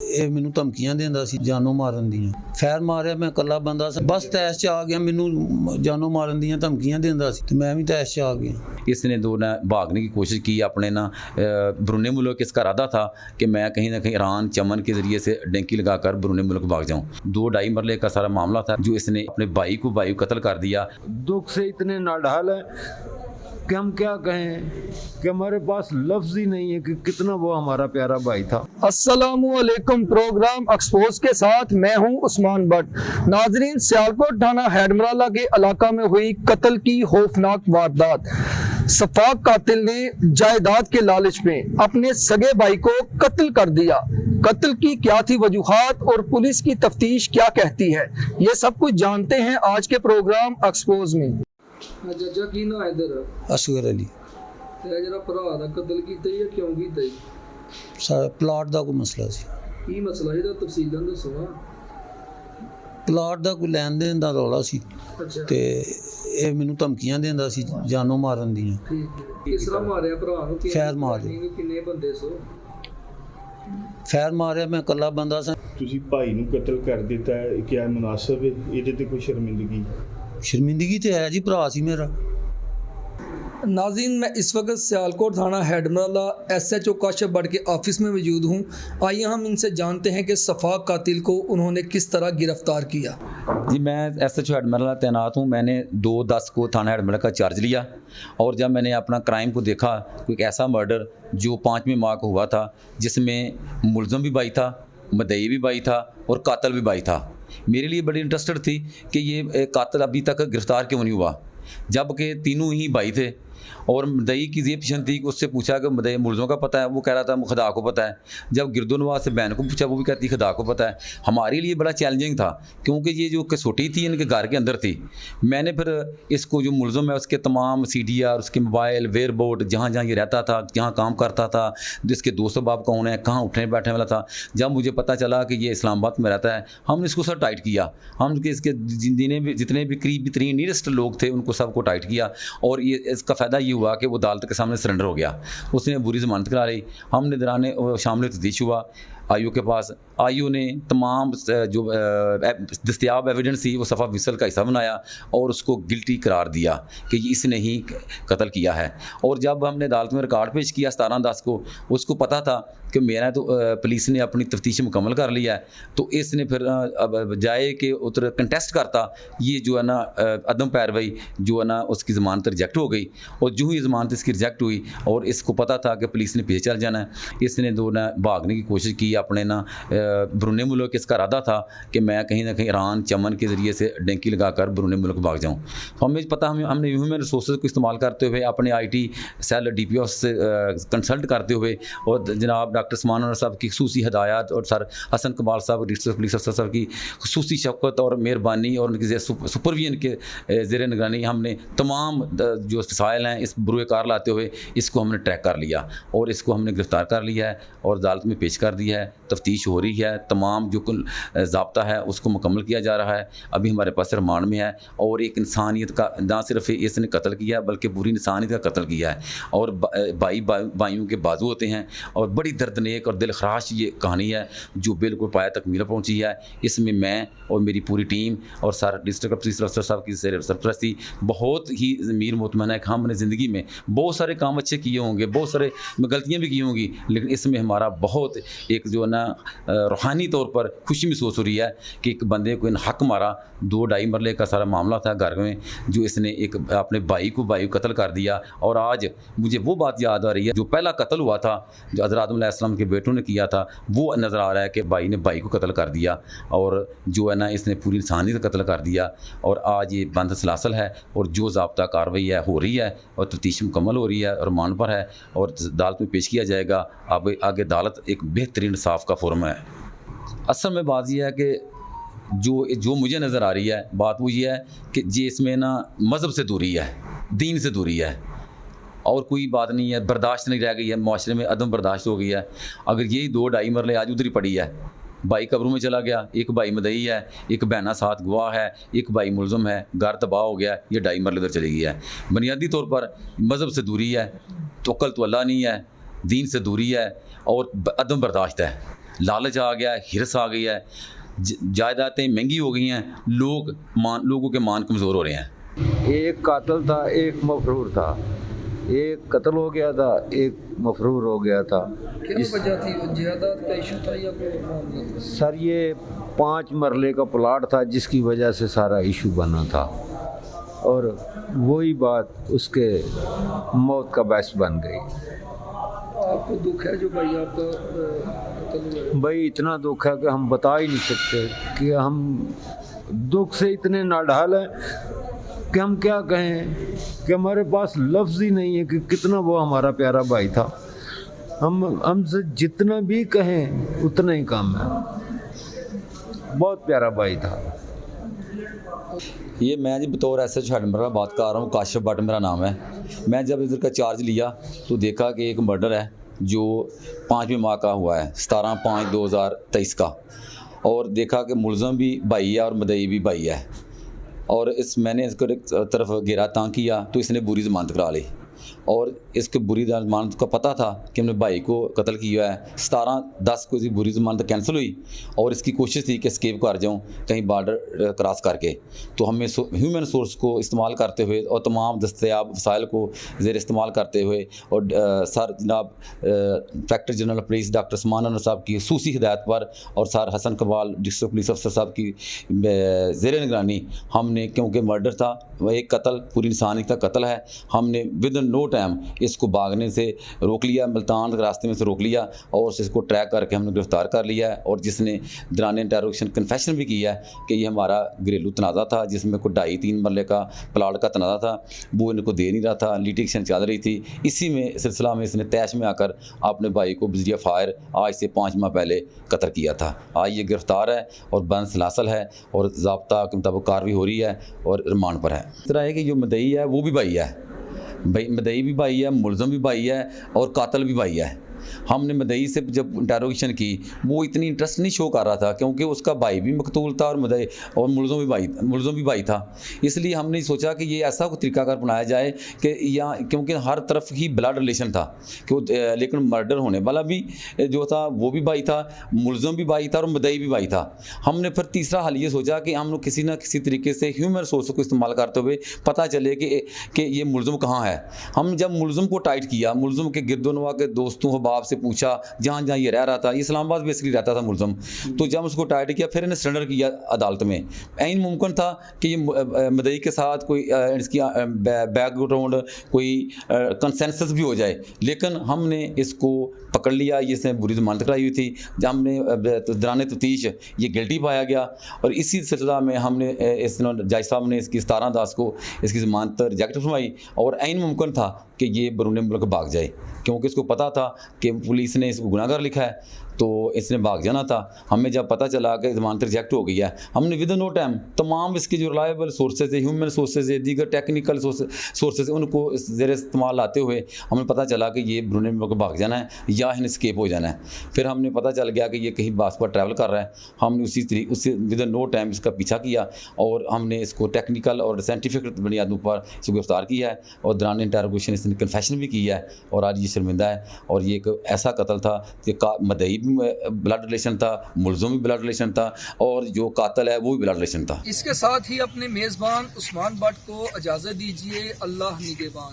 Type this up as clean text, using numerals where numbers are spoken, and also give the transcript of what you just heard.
ਇਹ ਮੈਨੂੰ ਧਮਕੀਆਂ ਦਿੰਦਾ ਸੀ ਜਾਨੋਂ ਮਾਰਨ ਦੀਆਂ। ਫੈਰ ਮਾਰਿਆ, ਮੈਂ ਇਕੱਲਾ ਬੰਦਾ ਸੀ, ਬਸ ਤੈਸ਼ 'ਚ ਆ ਗਿਆ। ਮੈਨੂੰ ਜਾਨੋਂ मारन ਦੀਆਂ ਧਮਕੀਆਂ ਦਿੰਦਾ ਸੀ ਤੇ ਮੈਂ ਵੀ तैश 'ਚ आ गया। इसने दो ना भागने की कोशिश की अपने ना ब्रूने मुल्क। इसका इरादा था कि मैं कहीं ना कहीं ईरान चमन के ज़रिए से डेंकी लगाकर ब्रूने मुल्क भाग जाऊं। 2-2.5 मरले का सारा मामला था जो इसने अपने भाई को कत्ल कर दिया। दुख से इतने नाढाल है कि हम क्या कहें कि हमारे पास लफ्ज़ ही नहीं है कि कितना वो हमारा प्यारा भाई था। अस्सलामुअलैकुम। प्रोग्राम एक्सपोज के साथ मैं हूं उस्मान भट्ट। नाजरीन, सियालकोट थाना हैडमराला के इलाका में हुई कत्ल की खौफनाक वारदात। सफाक कातिल ने जायदाद के लालच में अपने सगे भाई को कत्ल कर दिया। कत्ल की क्या थी वजूहात और पुलिस की तफ्तीश क्या कहती है, ये सब कुछ जानते हैं आज के प्रोग्राम एक्सपोज में। जज्जा की ना इधर असगर अली। ते जरा भरा दा कत्ल कीता या क्यों कीता जी? ਸਾਡਾ ਪਲਾਟ ਦਾ ਕੋਈ ਮਸਲਾ ਸੀ। की मसला है तफसीलन दसो। ਪਲਾਟ ਦਾ ਕੋਈ ਲੈਣ ਦੇਣ ਦਾ ਰੌਲਾ ਸੀ अच्छा ਤੇ ਇਹ ਮੈਨੂੰ ਧਮਕੀਆਂ ਦਿੰਦਾ ਸੀ ਜਾਨੋਂ ਮਾਰਨ ਦੀਆਂ। ठीक है। किस तरह मारिया भरा नु? फैर मारे। किन्ने बंदे सो? ਫੈਰ ਮਾਰਿਆ, ਮੈਂ ਇਕੱਲਾ ਬੰਦਾ ਸੀ। ਤੁਸੀਂ ਭਾਈ ਨੂੰ ਕਤਲ ਕਰ ਦਿੱਤਾ ਹੈ, ਕਿਆ ਮੁਨਾਸਬ ਹੈ? ਇਹਦੇ ਤੇ ਕੋਈ ਸ਼ਰਮਿੰਦਗੀ? ਸ਼ਰਮਿੰਦਗੀ ਤੇ ਹੈ ਜੀ, ਭਰਾ ਸੀ ਮੇਰਾ। नाज़रीन, मैं इस वक्त सियालकोट थाना हैडमराला SHO काशिफ भट्ट के ऑफिस में मौजूद हूँ। आइए हम इनसे जानते हैं कि सफाक कातिल को उन्होंने किस तरह गिरफ्तार किया। जी, मैं SHO हैडमराला तैनात हूँ। मैंने 2/10 को थाना हैडमराला का चार्ज लिया और जब मैंने अपना क्राइम को देखा, कोई ऐसा मर्डर जो 5वीं माह को हुआ था, जिसमें मुलज़म भी भाई था, मदई भी भाई था और कातिल भी भाई था। मेरे लिए बड़ी इंटरेस्टेड थी कि ये कातिल अभी तक गिरफ़्तार क्यों नहीं हुआ, जबकि तीनों ही भाई थे। और मदई की ये पिछन थी कि उससे पूछा कि मदई मुलज़ों का पता है, वो कह रहा था खुदा को पता है। जब गिरदोनवाज से बहन को पूछा, वो भी कहती खुदा को पता है। हमारे लिए बड़ा चैलेंजिंग था क्योंकि ये जो कसौटी थी इनके घर के अंदर थी। मैंने फिर इसको जो मुलज़म है उसके तमाम CDR, उसके मोबाइल, वेयरबोर्ड, जहाँ जहाँ ये रहता था, जहाँ काम करता था, जिसके दोस्त बाप कौन है, कहाँ उठने बैठने वाला था। जब मुझे पता चला कि ये इस्लामाबाद में रहता है, हमने इसको सर टाइट किया। हम इसके जितने भी करीब तरीन नियरेस्ट लोग थे उनको सबको टाइट किया और ये इसका फ़ायदा ये हुआ कि वो अदालत के सामने सरेंडर हो गया। उसने बुरी ज़मानत करा ली। हमने दौरान शामिल तफ्तीश हुआ आयु के पास। आयु ने तमाम जो दस्तियाब एविडेंस थी वो सफ़ा विसल का हिस्सा बनाया और उसको गिल्टी करार दिया कि इसने ही कत्ल किया है। और जब हमने अदालत में रिकॉर्ड पेश किया 17/10 को, उसको पता था कि मेरा तो पुलिस ने अपनी तफ्तीश मुकम्मल कर लिया है, तो इसने फिर बजाय कि उतर कंटेस्ट करता, ये जो है ना अदम पैरवी जो है ना उसकी ज़मानत रिजेक्ट हो गई। और जो ही ज़मानत इसकी रिजेक्ट हुई और इसको पता था कि पुलिस ने पीछे चल जाना है, इसने दो ना भागने की कोशिश की अपने ना ब्रूने मुल्क। इसका इरादा था कि मैं कहीं ना कहीं ईरान चमन के ज़रिए से डेंकी लगाकर ब्रूने मुल्क भाग जाऊँ। तो हमें पता, हमने ह्यूमन रिसोर्स को इस्तेमाल करते हुए अपने IT सेल DPO से कंसल्ट करते हुए और जनाब डॉक्टर उस्मान अनवर साहब की खसूसी हदायत और सर हसन कमाल साहब डिस्ट्रिक्ट पुलिस अफसर साहब की खसूसी शफ़क़त और मेहरबानी और उनकी सुपरविजन के ज़ेर निगरानी हमने तमाम जो वसाइल हैं इस बुरे कार लाते हुए इसको हमने ट्रैक कर लिया और इसको हमने गिरफ़्तार कर लिया है और अदालत में पेश कर दिया है। तफ्तीश हो रही है, तमाम जो कुल ज़ाब्ता है उसको मुकम्मल किया जा रहा है। अभी हमारे पास रिमांड में है और एक इंसानियत का ना सिर्फ इसने कत्ल किया बल्कि पूरी इंसानियत का कत्ल किया है। और भाइयों के बाजू होते हैं और बड़ी दर्दनाक और दिल खराश ये कहानी है जो बिल्कुल पाया तकमील पहुँची है। इसमें मैं और मेरी पूरी टीम और सर डिस्ट्रिक्ट पुलिस अफसर साहब की सरपरस्ती बहुत ही ज़मीर मुतमईन है कि हमने ज़िंदगी में बहुत सारे काम अच्छे किए होंगे, बहुत सारे गलतियाँ भी की होंगी, लेकिन इसमें हमारा बहुत एक जो है ना रूहानी तौर पर खुशी महसूस हो रही है कि एक बंदे को इन हक मारा। 2-2.5 मरले का सारा मामला था घर में, जो इसने एक अपने भाई को कत्ल कर दिया। और आज मुझे वो बात याद आ रही है जो पहला कत्ल हुआ था जो हज़रत आदम अलैहिस्सलाम के बेटों ने किया था, वो नज़र आ रहा है कि भाई ने भाई को कत्ल कर दिया और जो है ना इसने पूरी इंसानियत का कत्ल कर दिया। और आज ये बंद सलासल है और जो ज़ाब्ता कार्रवाई है हो रही है और तफ्तीश मुकम्मल हो रही है और मान पर है और अदालत में पेश किया जाएगा। अब आगे अदालत एक बेहतरीन इंसाफ का फोरम है। असल में बात यह है कि जो मुझे नज़र आ रही है बात वो ये है कि जी इसमें ना मज़हब से दूरी है, दीन से दूरी है और कोई बात नहीं है। बर्दाश्त नहीं रह गई है, माशरे में अदम बर्दाश्त हो गई है। अगर यही 2-2.5 मरले आज उधर ही पड़ी है, भाई कब्रों में चला गया, एक भाई मदई है, एक बहना साथ गवाह है, एक भाई मुलज़म है, घर तबाह हो गया, ये 2.5 मरले उधर चली गई है। बुनियादी तौर पर मज़हब से दूरी है, तवक्कुल तो अल्लाह नहीं है, दीन से दूरी है और अदम बर्दाश्त है। लालच आ गया है, हिरस आ गई है, जायदादें महंगी हो गई हैं, लोगों के मान कमज़ोर हो रहे हैं। एक कातिल था, एक मफरूर था। एक कत्ल हो गया था, एक मफरूर हो गया था। क्या वजह थी? वो जायदाद का इशू था या कोई मामला था? सर ये 5 मरले का प्लाट था जिसकी वजह से सारा इशू बना था, और वही बात उसके मौत का बायस बन गई। आपको दुख है जो भाई आपका कत्ल हुआ है? भाई इतना दुख है कि हम बता ही नहीं सकते, कि हम दुख से इतने नाडाल हैं कि हम क्या कहें, कि हमारे पास लफ्ज़ ही नहीं है कि कितना वो हमारा प्यारा भाई था। हमसे जितना भी कहें उतना ही कम है। बहुत प्यारा भाई था। ये मैं जी बतौर SHO हेडमरा बात कर रहा हूँ, काशिफ भट्ट मेरा नाम है। मैं जब इधर का चार्ज लिया तो देखा कि एक मर्डर है जो 5वें माह का हुआ है, 17/5/2023 का, और देखा कि मुलज़म भी भाई है और मदई भी भाई है, और मैंने इसको एक तरफ घेरा तां किया तो इसने बुरी ज़मानत करा ली, और इसको बुरी ज़मानत का पता था कि हमने भाई को कत्ल किया है। 17/10 को इसकी बुरी ज़मानत कैंसिल हुई और इसकी कोशिश थी कि एस्केप कर जाऊं कहीं बॉर्डर क्रॉस करके। तो हमें ह्यूमन सोर्स को इस्तेमाल करते हुए और तमाम दस्तयाब वसाइल को ज़ेर इस्तेमाल करते हुए, और सर जनाब inspector general police doctor Usman Anwar साहब की खसूसी हिदायत पर और सर हसन कमाल डिस्ट्रिक्ट पुलिस अफसर साहब की ज़ेर निगरानी हमने, क्योंकि मर्डर था, वह एक कत्ल पूरी इंसानियत का कत्ल है, हमने विद इन नो टाइम इसको भागने से रोक लिया, मुल्तान के रास्ते में से रोक लिया और इसको ट्रैक करके हमने गिरफ्तार कर लिया है। और जिसने दौरान इंटरोगेशन कन्फेशन भी किया है कि ये हमारा घरेलू तनाज़ा था, जिसमें कोई 2.5-3 मरले का प्लाट का तनाज़ा था, वो इनको दे नहीं रहा था, लिटिगेशन चल रही थी। इसी में सिलसिला में इसने तैश में आकर अपने भाई को बिजरिया फायर आज से 5 माह पहले कत्ल किया था। आज ये गिरफ्तार है और बंसलासल है और ज़ाब्ता के मुताबिक कार्रवाई हो रही है और रिमांड पर है। इस तरह है कि जो मदई है वो भी भाई है, मदई भी भाई है, मुलज़म भी भाई है और कातिल भी भाई है। हमने मदई से जब इंटरोगेशन की वो इतनी इंटरेस्ट नहीं शो कर रहा था, क्योंकि उसका भाई भी मकतूल था और मदई और मुलज़म भी भाई था। इसलिए हमने सोचा कि ये ऐसा कोई तरीकाकार बनाया जाए कि यहाँ, क्योंकि हर तरफ ही ब्लड रिलेशन था लेकिन मर्डर होने वाला भी जो था वो भी भाई था, मुलज़म भी भाई था और मदई भी भाई था। हमने फिर तीसरा हल ये सोचा कि हम लोग किसी न किसी तरीके से ह्यूमन सोर्स को इस्तेमाल करते हुए पता चले कि ये मुलज़म कहाँ है। हम जब मुलज़म को टाइट किया, मुलज़म के गिरदोनवा के दोस्तों बाप से पूछा जहाँ जहाँ ये रह रहा था, इस्लामाबाद बेसिकली रहता था मुलज़म, तो जब उसको टाइट किया फिर इन्हें सरेंडर किया अदालत में। ऐन मुमकिन था कि ये मदई के साथ कोई इसकी बैकग्राउंड कोई कंसेंसस भी हो जाए, लेकिन हमने इसको पकड़ लिया। ये इसने बुरी ज़मानत कराई हुई थी, जब हमने दौरान तफ्तीश ये गिल्टी पाया गया और इसी सिलसिला में हमने जज साहब ने इसकी 17/10 को इसकी ज़मानत रिजेक्ट फरमाई और ऐन मुमकिन था कि ये बरूने मुल्क भाग जाए, क्योंकि इसको पता था कि पुलिस ने इसको गुनाहगार लिखा है तो इसने भाग जाना था। हमें जब पता चला कि ज़मानत रिजेक्ट हो गई है, हमने विद इन नो टाइम तमाम इसके जो रिलायबल सोर्सेज है, ह्यूमन सोर्सेज है, दीगर टेक्निकल सोर्सेज, उनको ज़ेर इस्तेमाल लाते हुए हमें पता चला कि ये बरूने मुल्क भाग जाना है या इन्हें स्केप हो जाना है। फिर हमने पता चल गया कि ये कहीं बास पर ट्रैवल कर रहा है। हमने उसी विद इन नो टाइम इसका पीछा किया और हमने इसको टेक्निकल और साइंटिफिक बुनियादों पर इसको गिरफ्तार किया है और दौरान इंटरोगेशन इसने कन्फेशन भी किया है और आज ये शर्मिंदा है। और ये एक ऐसा कत्ल था कि मदई ब्लड रिलेशन था, मुलज़म भी ब्लड रिलेशन था और जो कातिल है वो भी ब्लड रिलेशन था। इसके साथ ही अपने मेज़बान उस्मान भट्ट को इजाज़त दीजिए। अल्लाह निगहबान।